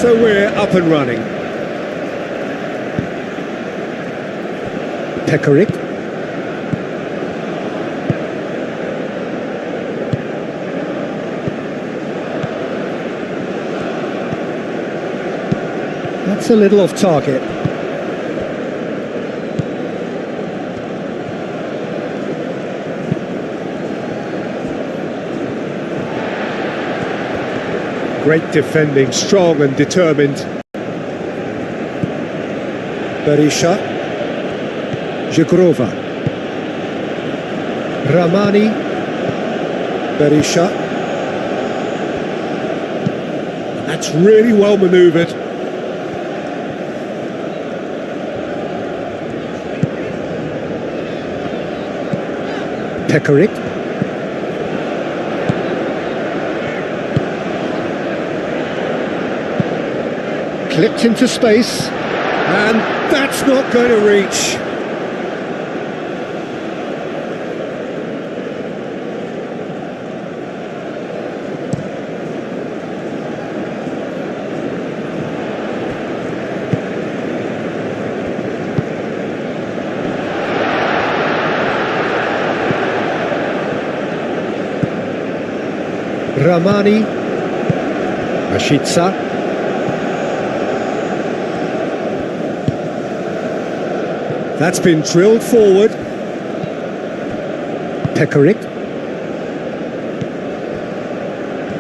So we're up and running. Pekarik. That's a little off target. Great defending, strong and determined. Berisha. Zhigrova. Ramani. Berisha. That's really well manoeuvred. Pekarik. Clipped into space. And that's not going to reach. Ramani. Rashica. That's been drilled forward. Pekarik.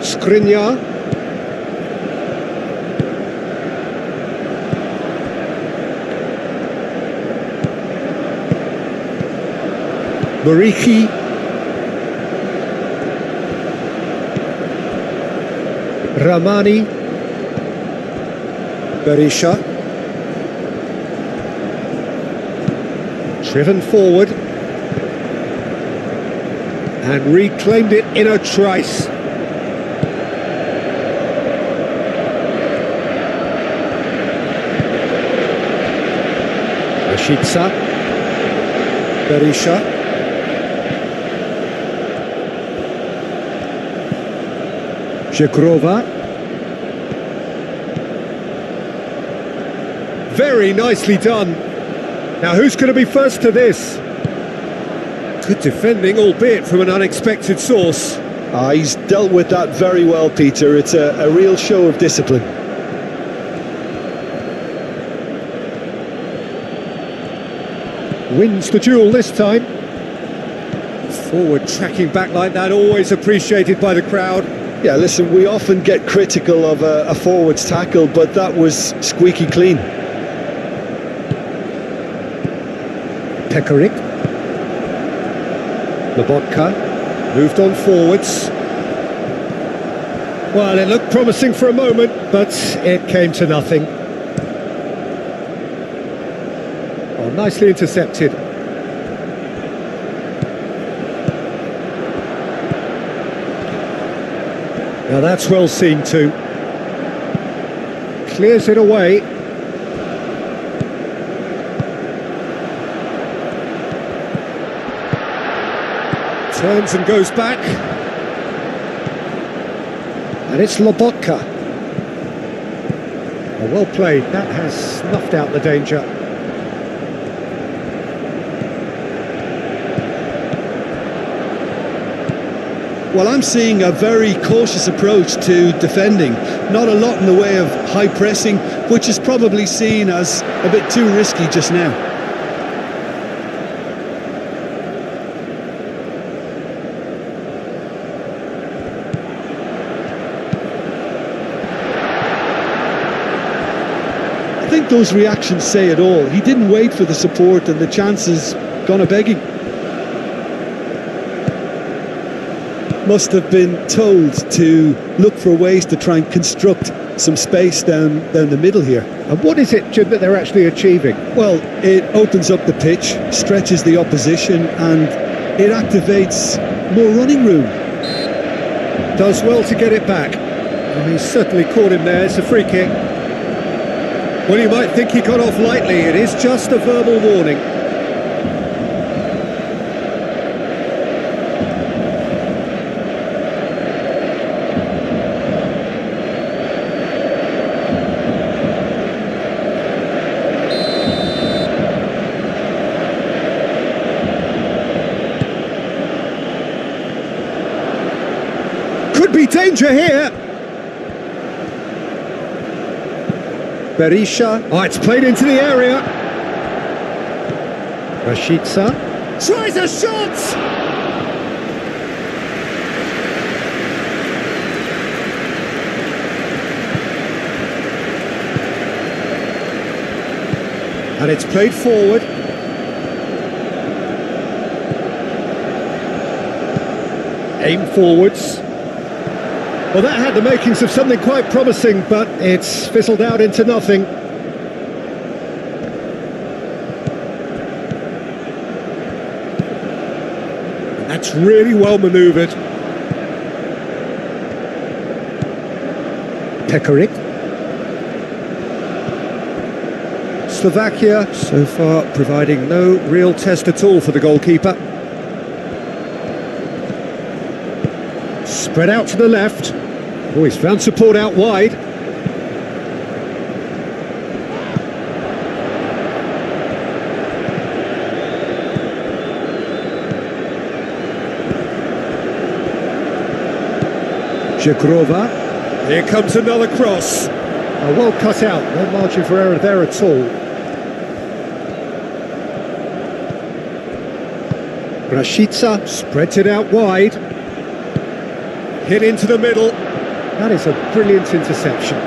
Skriniar. Mariki. Ramani. Berisha. Driven forward. And reclaimed it in a trice. Rashica. Berisha. Zhigrova. Very nicely done. Now who's going to be first to this? Good defending, albeit from an unexpected source. He's dealt with that very well, Peter. It's a real show of discipline. Wins the duel this time. Forward tracking back like that, always appreciated by the crowd. Yeah, listen, we often get critical of a forward's tackle, but that was squeaky clean. Pekarik. Sllovakia moved on forwards. Well, it looked promising for a moment, but it came to nothing. Oh, nicely intercepted. Now that's well seen too. Clears it away. Turns and goes back. And it's Sllovakia. Oh, well played. That has snuffed out the danger. Well, I'm seeing a very cautious approach to defending. Not a lot in the way of high pressing, which is probably seen as a bit too risky just now. I think those reactions say it all. He didn't wait for the support and the chances gone a-begging. Must have been told to look for ways to try and construct some space down the middle here. And what is it, Jim, that they're actually achieving? Well, it opens up the pitch, stretches the opposition, and it activates more running room. Does well to get it back. Well, he's certainly caught him there. It's a free kick. Well, you might think he got off lightly. It is just a verbal warning. be danger here. Berisha. Oh, it's played into the area. Rashica. Tries a shot! And it's played forward. Aim forwards. Well, that had the makings of something quite promising, but it's fizzled out into nothing. And that's really well manoeuvred. Pekarik. Sllovakia, so far, providing no real test at all for the goalkeeper. Spread out to the left. Oh, he's found support out wide. Jagrova. Here comes another cross. Oh, well cut out, no margin for error there at all. Rashica. Spreads it out wide. Hit into the middle. That is a brilliant interception.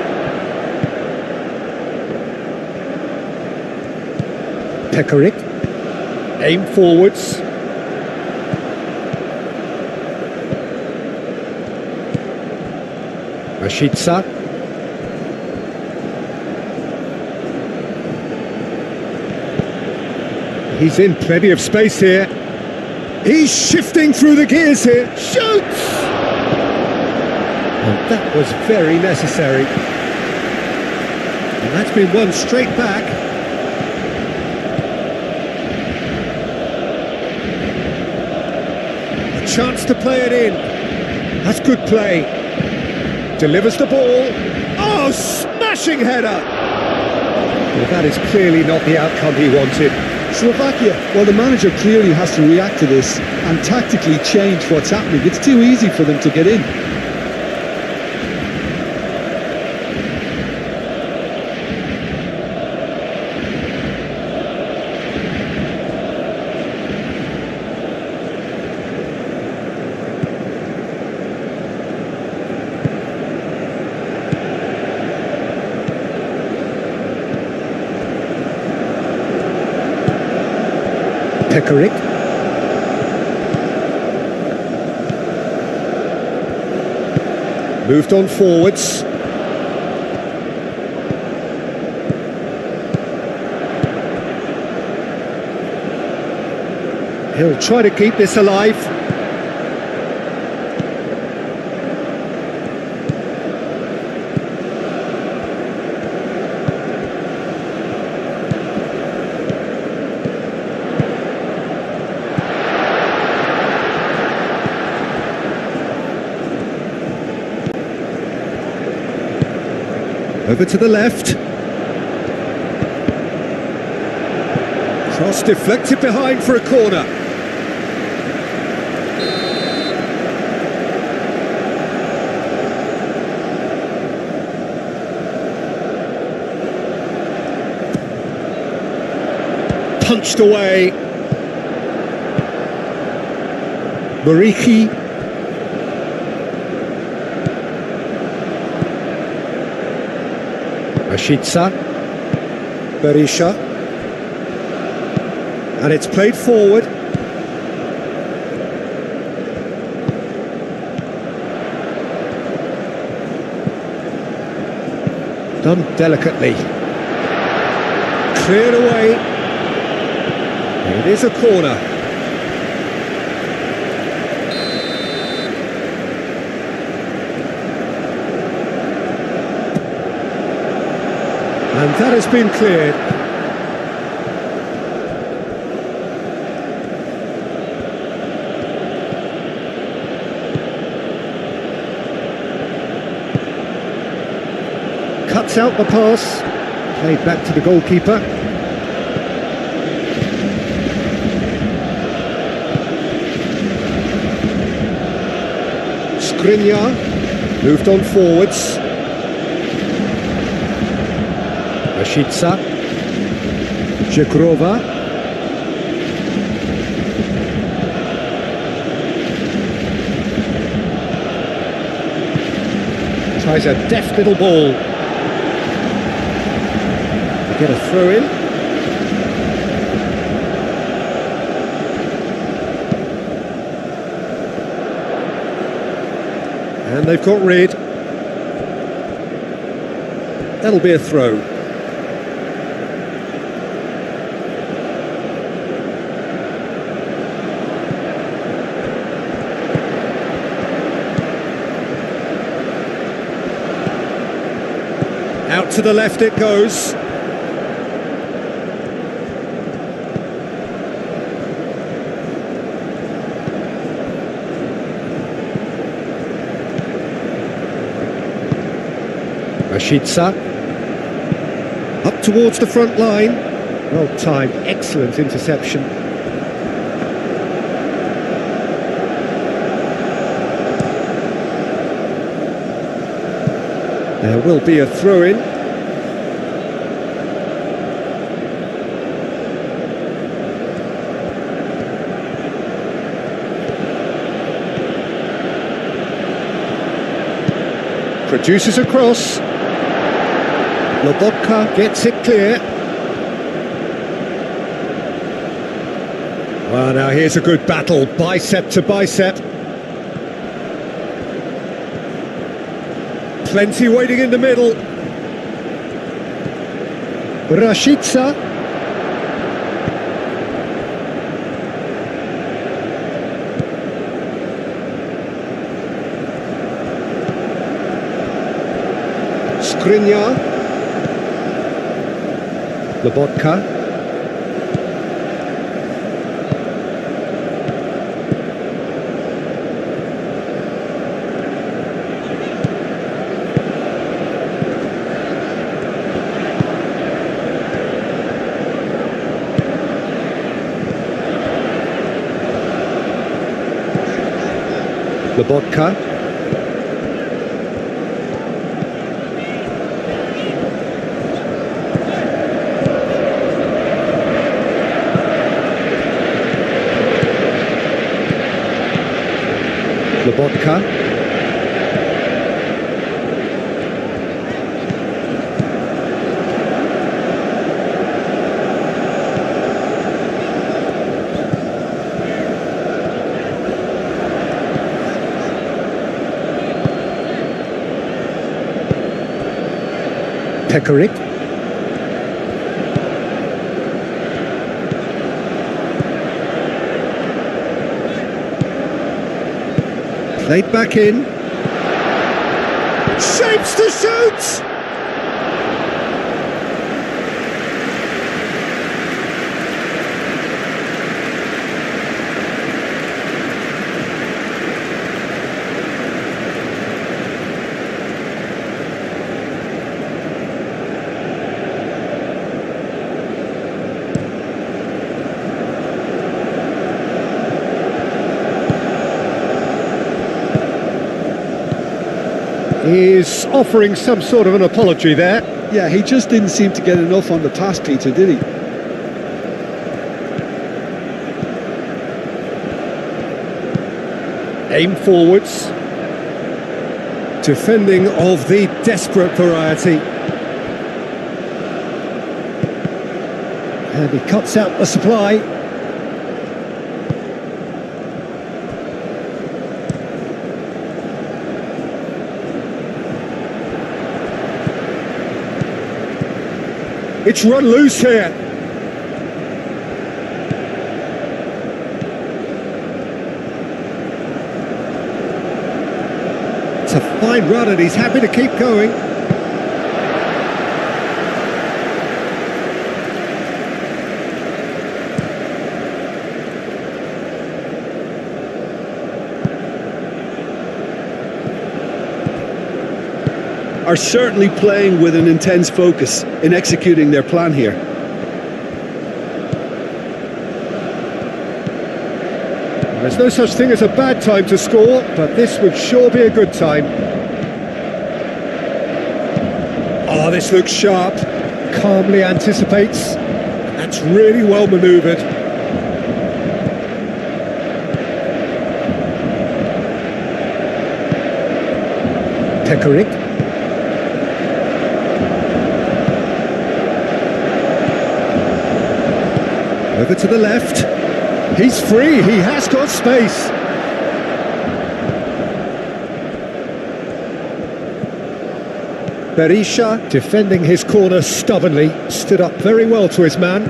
Pekarik. Aim forwards. Rashica. He's in plenty of space here. He's shifting through the gears here. Shoots! And that was very necessary. And that's been won straight back. A chance to play it in. That's good play. Delivers the ball. Oh, smashing header! Well, that is clearly not the outcome he wanted. Slovakia, well, the manager clearly has to react to this and tactically change what's happening. It's too easy for them to get in. Pekarik. Moved on forwards. He'll try to keep this alive. Over to the left. Cross deflected behind for a corner. Punched away. Mariki. Rashica. Berisha. And it's played forward. Done delicately. Cleared away. It is a corner. And that has been cleared. Cuts out the pass. Played back to the goalkeeper. Skriniar moved on forwards. Rashica. Jegrova. Tries a deft little ball. To get a throw in. And they've got rid. That'll be a throw. Out to the left it goes. Rashica. Up towards the front line. Well timed, excellent interception. There will be a throw-in. Produces a cross. Sllovakia gets it clear. Well, now here's a good battle, bicep to bicep. Plenty waiting in the middle. Rashica. Skriniar. Sllovakia. Sllovakia. Sllovakia. Pekarik. Played back in. Shapes to shoot! He's offering some sort of an apology there. Yeah, he just didn't seem to get enough on the pass, Peter, did he? Aim forwards. Defending of the desperate variety. And he cuts out the supply. It's run loose here. It's a fine run and he's happy to keep going. Are certainly playing with an intense focus in executing their plan here. There's no such thing as a bad time to score, but this would sure be a good time. Oh, this looks sharp. Calmly anticipates. That's really well manoeuvred. Pekarik. Over to the left. He's free, he has got space. Berisha, defending his corner stubbornly, stood up very well to his man.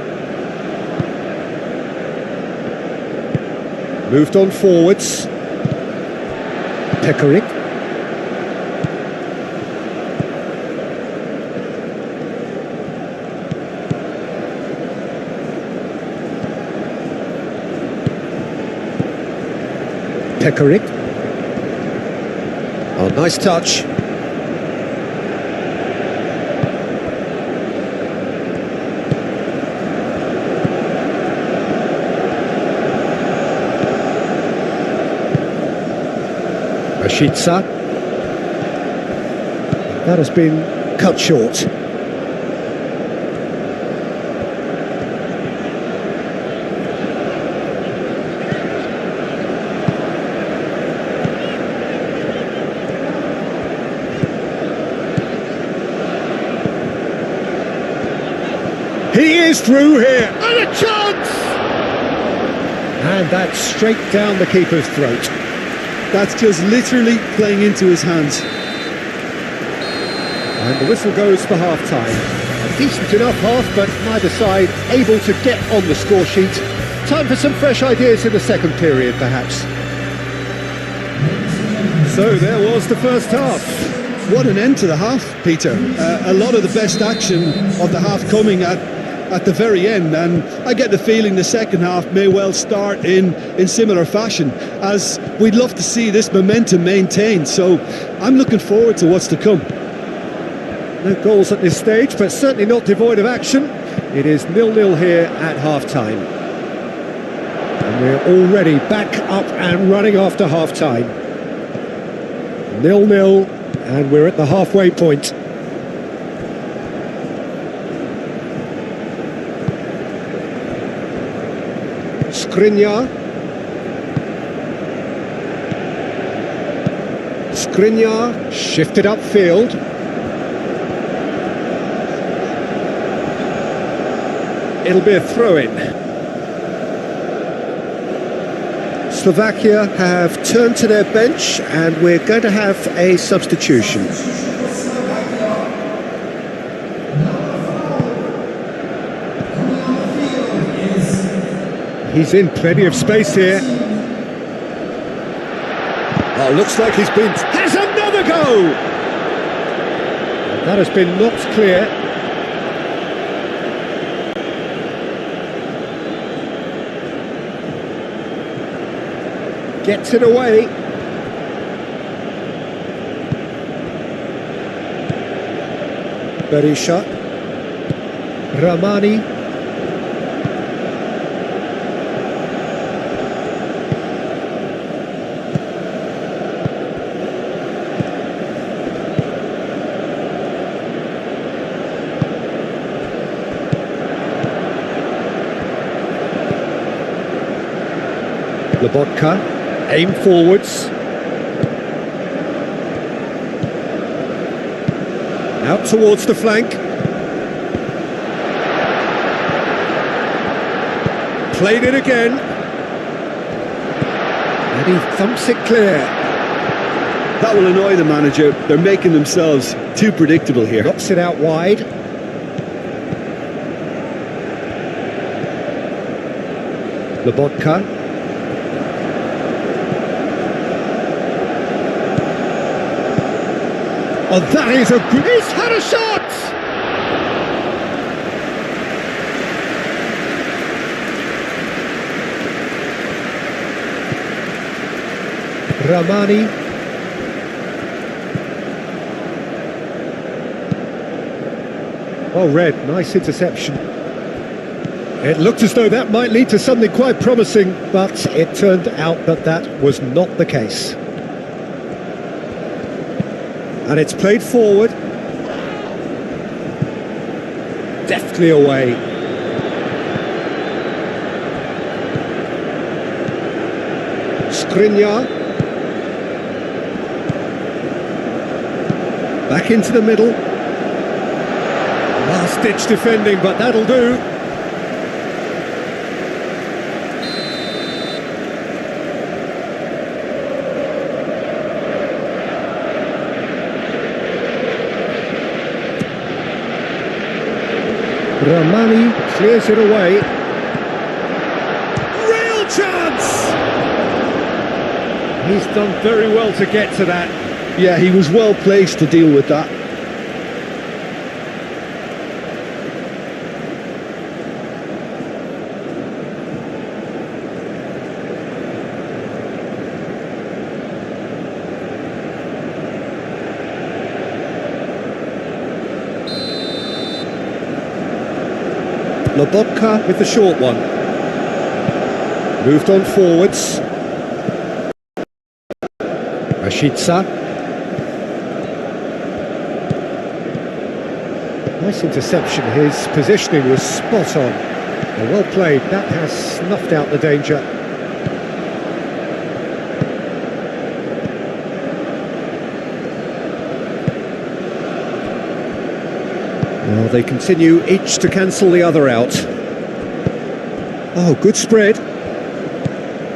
Moved on forwards. Pekarik. Pekarik. Oh, nice touch. Rashica. That has been cut short. He is through here, and a chance! And that's straight down the keeper's throat. That's just literally playing into his hands. And the whistle goes for half-time. A decent enough half, but neither side able to get on the score sheet. Time for some fresh ideas in the second period, perhaps. So there was the first half. What an end to the half, Peter. A lot of the best action of the half coming at the very end, and I get the feeling the second half may well start in similar fashion, as we'd love to see this momentum maintained. So I'm looking forward to what's to come. No goals at this stage, but certainly not devoid of action. It is 0-0 here at half-time. And we're already back up and running after half-time. 0-0, and we're at the halfway point. Skriniar shifted upfield. It'll be a throw-in. Sllovakia have turned to their bench, and we're going to have a substitution. He's in plenty of space here. Oh, looks like he's been... Has another go! That has been knocked clear. Gets it away. Berisha. Ramani. Sllovakia, aim forwards. Out towards the flank. Played it again. And he thumps it clear. That will annoy the manager. They're making themselves too predictable here. Knocks it out wide. Sllovakia. Oh, that is a... He's had a shot! Ramani. Well read, nice interception. It looked as though that might lead to something quite promising, but it turned out that that was not the case. And it's played forward. Deftly away. Skriniar. Back into the middle. Last-ditch defending, but that'll do. Ramani clears it away. Real chance! He's done very well to get to that. Yeah, he was well placed to deal with that. Sllovakia with the short one. Moved on forwards. Rashica. Nice interception. His positioning was spot on. Well played. That has snuffed out the danger. Well, they continue each to cancel the other out. Oh, good spread.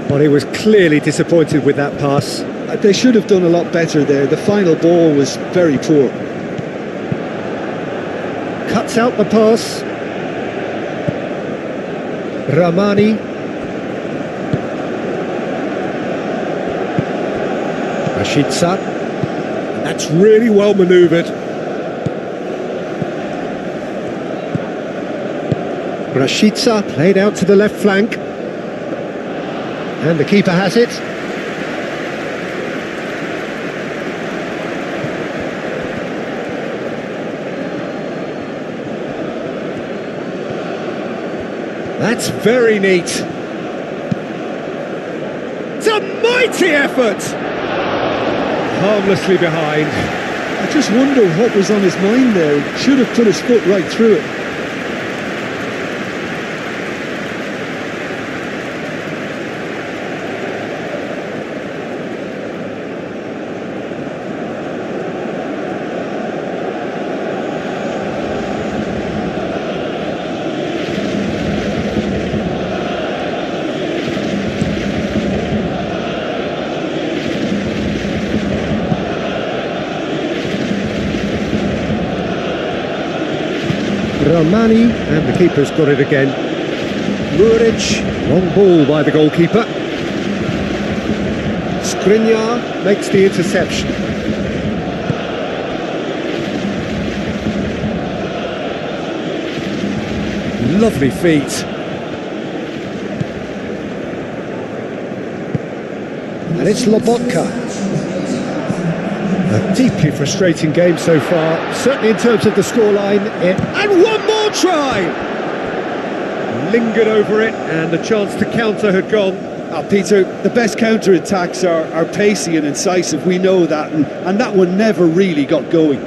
But he was clearly disappointed with that pass. They should have done a lot better there. The final ball was very poor. Cuts out the pass. Ramani. Rashica. That's really well manoeuvred. Rashica played out to the left flank. And the keeper has it. That's very neat. It's a mighty effort. Harmlessly behind. I just wonder what was on his mind there. He should have put his foot right through it. Ramani, and the keeper's got it again. Muric, long ball by the goalkeeper. Skriniar makes the interception. Lovely feet. And it's Sllovakia. A deeply frustrating game so far, certainly in terms of the scoreline. And one more try! Lingered over it, and the chance to counter had gone. Peter, the best counter-attacks are pacey and incisive, we know that, and that one never really got going.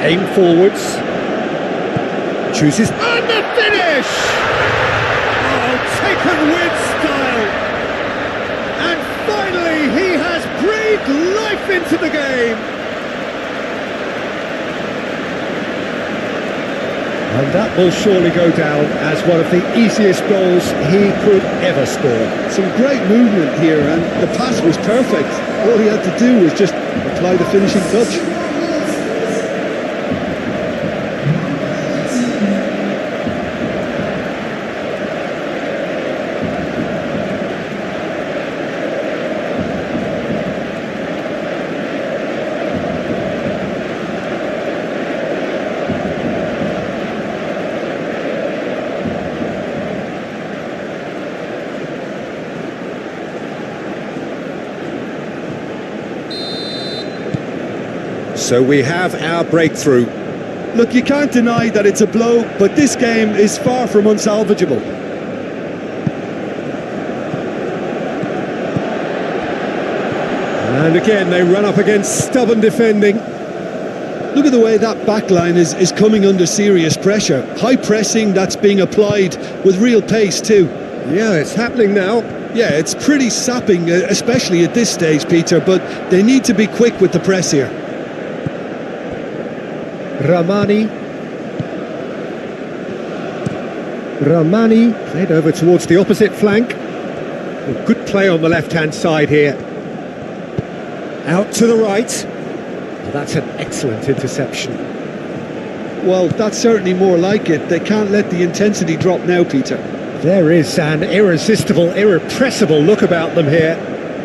Aim forwards. Chooses. And the finish! Oh, taken with style. And finally, he has breathed life into the game. And that will surely go down as one of the easiest goals he could ever score. Some great movement here, and the pass was perfect. All he had to do was just apply the finishing touch. So we have our breakthrough. Look, you can't deny that it's a blow, but this game is far from unsalvageable. And again, they run up against stubborn defending. Look at the way that backline is coming under serious pressure. High pressing that's being applied with real pace too. Yeah, it's happening now. Yeah, it's pretty sapping, especially at this stage, Peter, but they need to be quick with the press here. Ramani played over towards the opposite flank. A good play on the left-hand side here. Out to the right. Well, that's an excellent interception. Well, that's certainly more like it. They can't let the intensity drop now, Peter. There is an irresistible, irrepressible look about them here.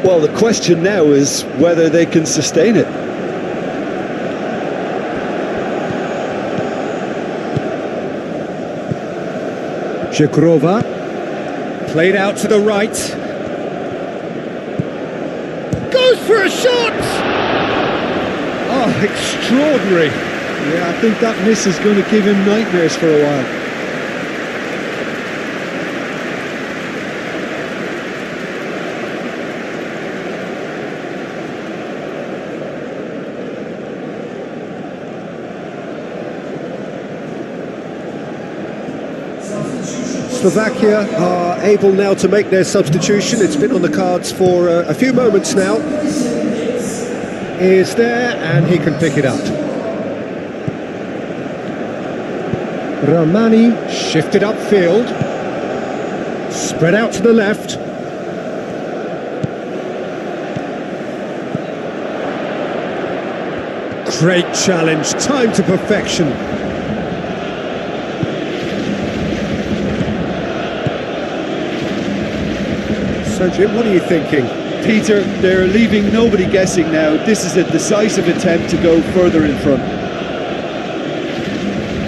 Well, the question now is whether they can sustain it. Shikoni played out to the right. Goes for a shot! Oh, extraordinary. Yeah, I think that miss is going to give him nightmares for a while. Sllovakia are able now to make their substitution. It's been on the cards for a few moments now. Is there, and he can pick it up. Ramani shifted upfield. Spread out to the left. Great challenge, time to perfection. So Jim, what are you thinking? Peter, they're leaving nobody guessing now. This is a decisive attempt to go further in front.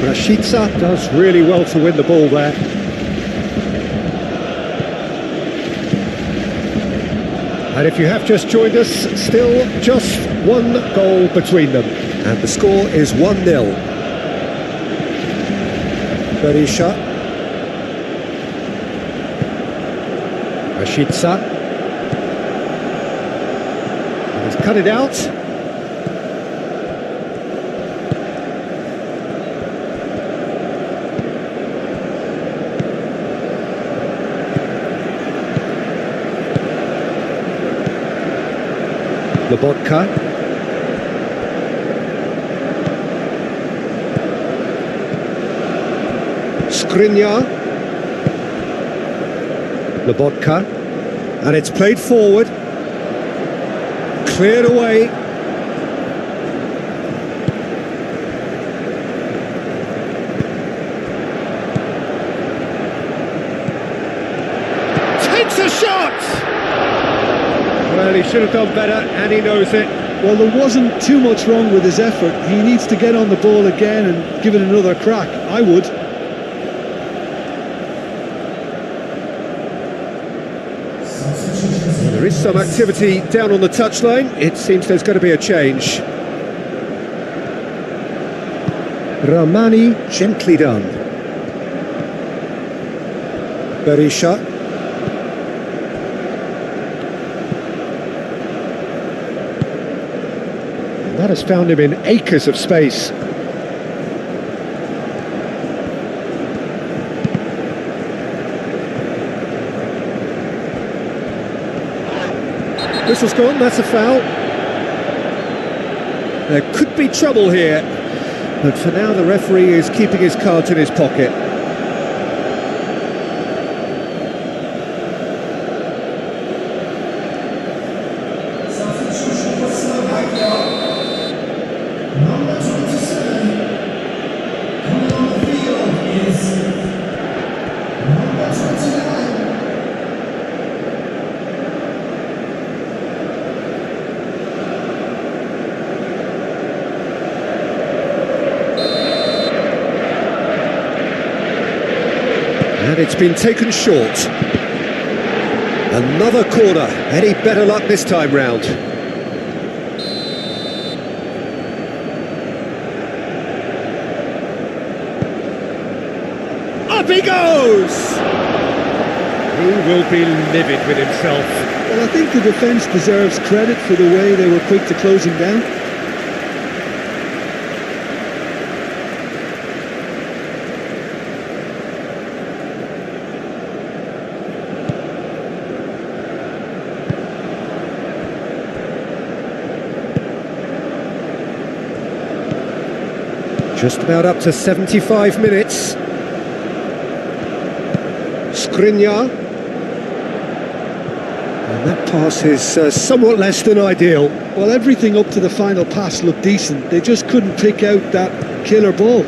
Paraqitet does really well to win the ball there. And if you have just joined us, still just one goal between them. And the score is 1-0. Berisha. Paraqitet. He's cut it out. Sllovakia. Skriniar. Sllovakia. And it's played forward. Cleared away. Takes a shot! Well, he should have done better, and he knows it. Well, there wasn't too much wrong with his effort. He needs to get on the ball again and give it another crack. I would. There is some activity down on the touchline. It seems there's going to be a change. Ramani, gently done. Berisha. That has found him in acres of space. Whistle's gone, that's a foul. There could be trouble here. But for now, the referee is keeping his cards in his pocket. And it's been taken short. Another corner. Any better luck this time round? Up he goes! He will be livid with himself. Well, I think the defence deserves credit for the way they were quick to close him down. Just about up to 75 minutes. Skriniar. And that pass is somewhat less than ideal. Well, everything up to the final pass looked decent. They just couldn't pick out that killer ball.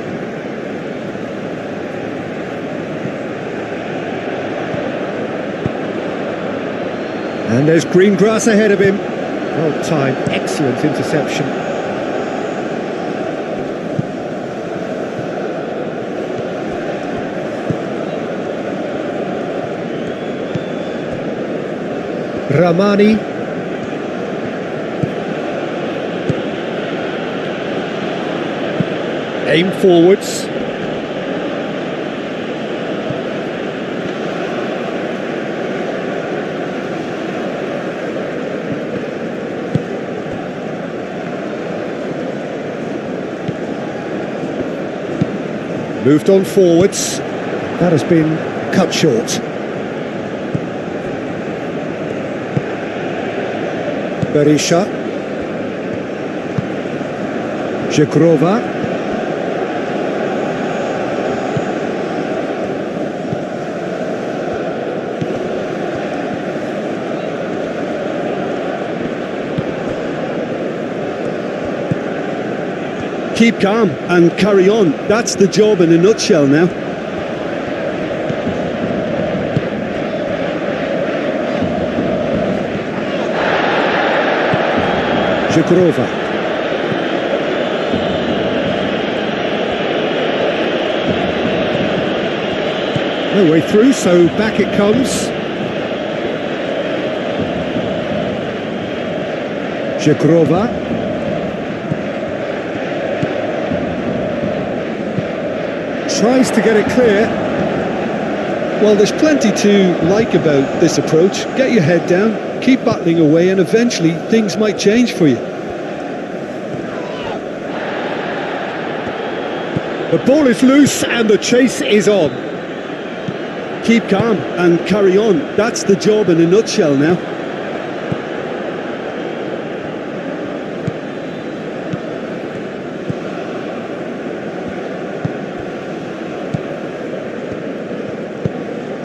And there's green grass ahead of him. Well timed, excellent interception. Ramani. Aim forwards. Moved on forwards. That has been cut short. Berisha. Jekrova. Keep calm and carry on. That's the job in a nutshell now. Jekrova. No way through, so back it comes. Jekrova. Tries to get it clear. Well, there's plenty to like about this approach. Get your head down, keep battling away, and eventually things might change for you. The ball is loose and the chase is on. Keep calm and carry on. That's the job in a nutshell now.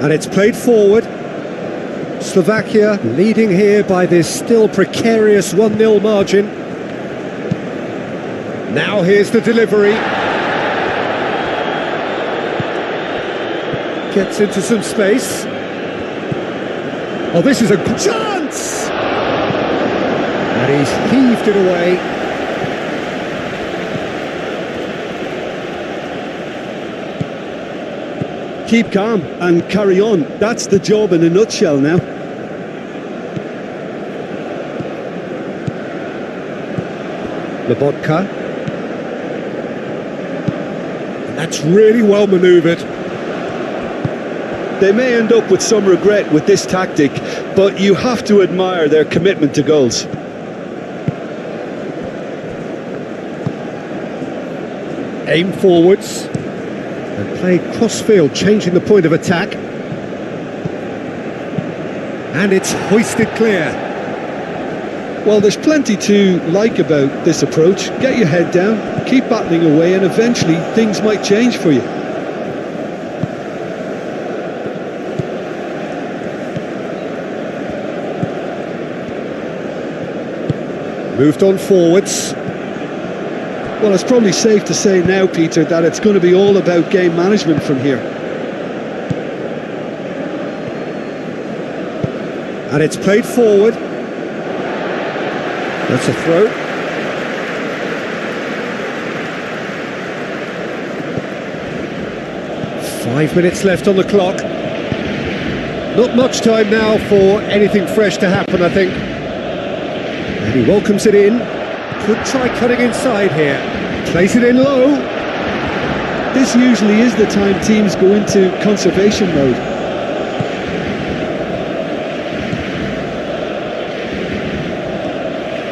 And it's played forward. Slovakia leading here by this still precarious 1-0 margin. Now here's the delivery. Gets into some space. Oh, this is a good chance! And he's heaved it away. Keep calm and carry on. That's the job in a nutshell now. Sllovakia. And that's really well manoeuvred. They may end up with some regret with this tactic, but you have to admire their commitment to goals. Aim forwards. And play cross-field, changing the point of attack. And it's hoisted clear. Well, there's plenty to like about this approach. Get your head down, keep battling away, and eventually things might change for you. Moved on forwards. Well, it's probably safe to say now, Peter, that it's going to be all about game management from here. And it's played forward. That's a throw. Five minutes left on the clock. Not much time now for anything fresh to happen, I think. And he welcomes it in. Could try cutting inside here. Place it in low. This usually is the time teams go into conservation mode.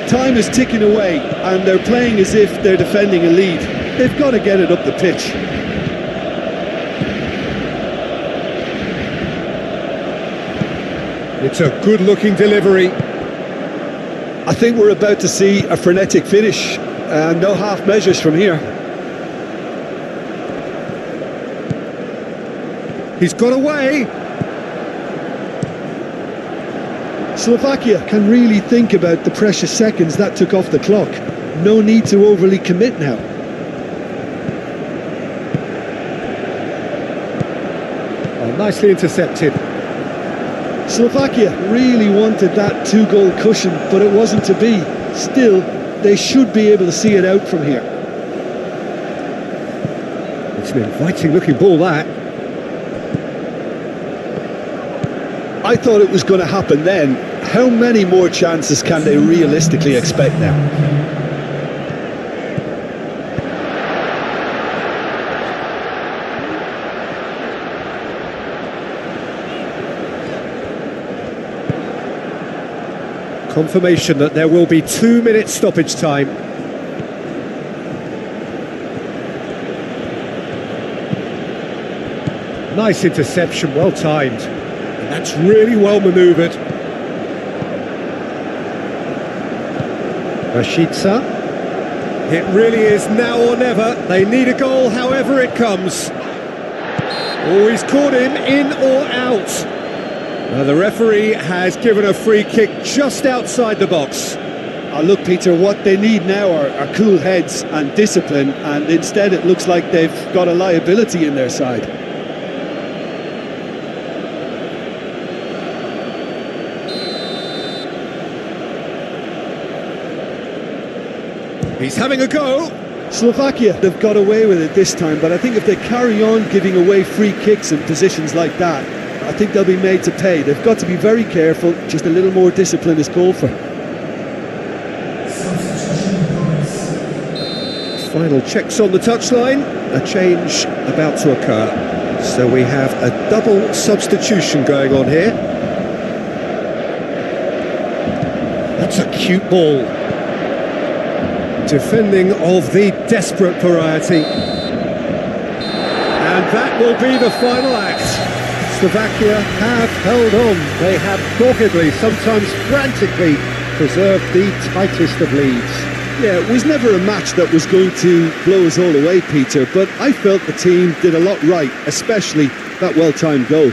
Time is ticking away, and they're playing as if they're defending a lead. They've got to get it up the pitch. It's a good-looking delivery. I think we're about to see a frenetic finish, and no half measures from here. He's got away. Slovakia can really think about the precious seconds that took off the clock. No need to overly commit now. Oh, nicely intercepted. Slovakia really wanted that two-goal cushion, but it wasn't to be. Still, they should be able to see it out from here. It's an inviting-looking ball, that. I thought it was going to happen then. How many more chances can they realistically expect now? Confirmation that there will be 2 minutes stoppage time. Nice interception, well timed. And that's really well manoeuvred. Rashica. It really is now or never. They need a goal however it comes. Oh, he's caught him in or out. The referee has given a free kick just outside the box. Look, Peter, what they need now are cool heads and discipline, and instead it looks like they've got a liability in their side. He's having a go. Slovakia, they've got away with it this time, but I think if they carry on giving away free kicks in positions like that, I think they'll be made to pay. They've got to be very careful. Just a little more discipline is called for. Final checks on the touchline. A change about to occur. So we have a double substitution going on here. That's a cute ball. Defending of the desperate variety. And that will be the final act. Slovakia have held on. They have doggedly, sometimes frantically, preserved the tightest of leads. Yeah, it was never a match that was going to blow us all away, Peter, but I felt the team did a lot right, especially that well-timed goal.